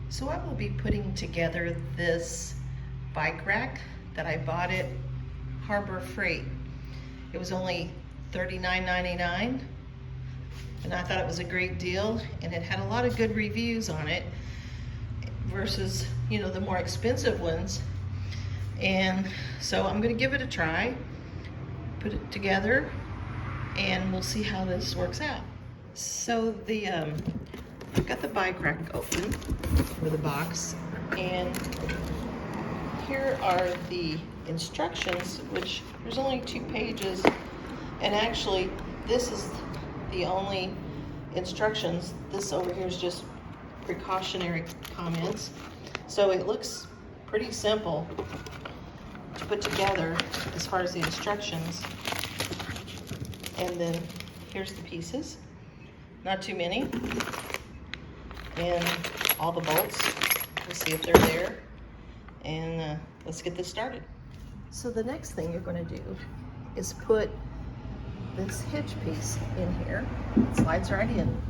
So I will be putting together this bike rack that I bought at Harbor Freight. It was only $39.99 and I thought it was a great deal, and it had a lot of good reviews on it versus, you know, the more expensive ones. And so I'm gonna give it a try, put it together, and we'll see how this works out. So I've got the bike rack open with a box, and here are the instructions, which there's only 2 pages, and actually this is the only instructions. This over here is just precautionary comments. So it looks pretty simple to put together as far as the instructions. And then here's the pieces, not too many, and all the bolts. We'll see if they're there, and let's get this started. So the next thing you're going to do is put this hitch piece in here. It slides right in,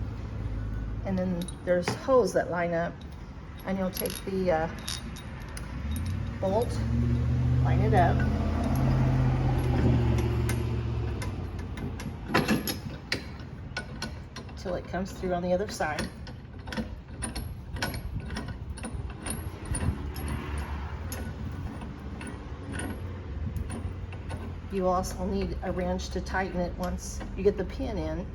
and then there's hose that line up, and you'll take the bolt, line it up, till it comes through on the other side. You also need a wrench to tighten it once you get the pin in.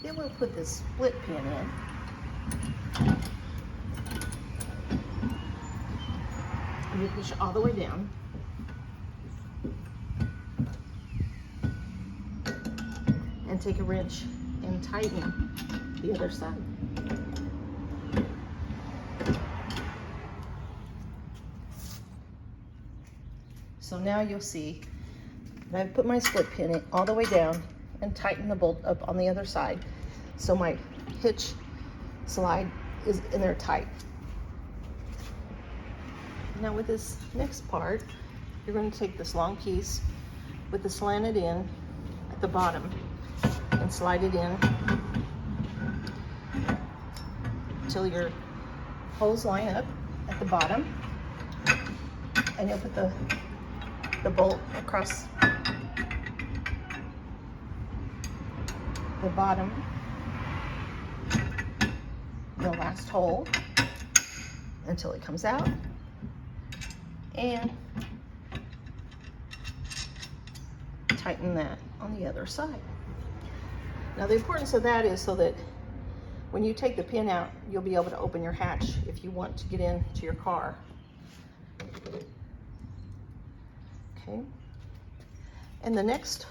Then we'll put this split pin in. And you push all the way down. And take a wrench and tighten the other side. So now you'll see that I've put my split pin in all the way down and tighten the bolt up on the other side. So my hitch slide is in there tight. Now with this next part, you're going to take this long piece with the slanted end at the bottom and slide it in until your holes line up at the bottom, and you'll put the bolt across the bottom, the last hole, until it comes out, and tighten that on the other side. Now the importance of that is so that when you take the pin out, you'll be able to open your hatch if you want to get into your car. Okay, and the next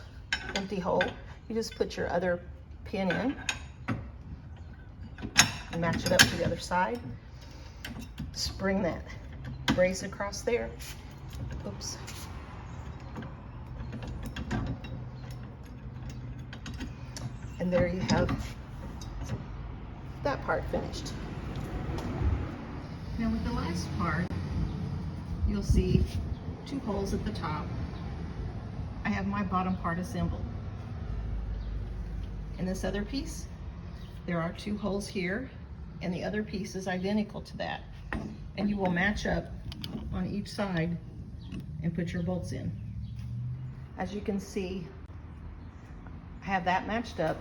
empty hole, you just put your other pin in and match it up to the other side. Spring that brace across there. Oops. And there you have that part finished. Now with the last part, you'll see 2 holes at the top. I have my bottom part assembled. In this other piece, there are 2 holes here, and the other piece is identical to that. And you will match up on each side and put your bolts in. As you can see, I have that matched up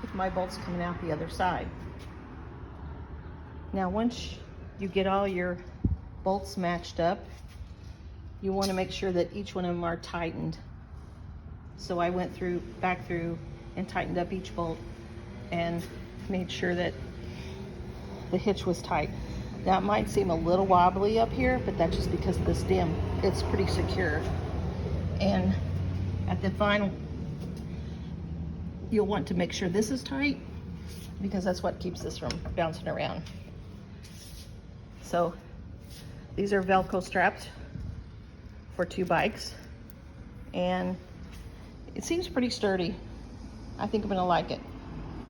with my bolts coming out the other side. Now once you get all your bolts matched up, you want to make sure that each one of them are tightened. So I went back through and tightened up each bolt and made sure that the hitch was tight. Now it might seem a little wobbly up here, but that's just because of the stem. It's pretty secure. And at the final, you'll want to make sure this is tight, because that's what keeps this from bouncing around. So these are Velcro straps for 2 bikes, and it seems pretty sturdy. I think I'm gonna like it.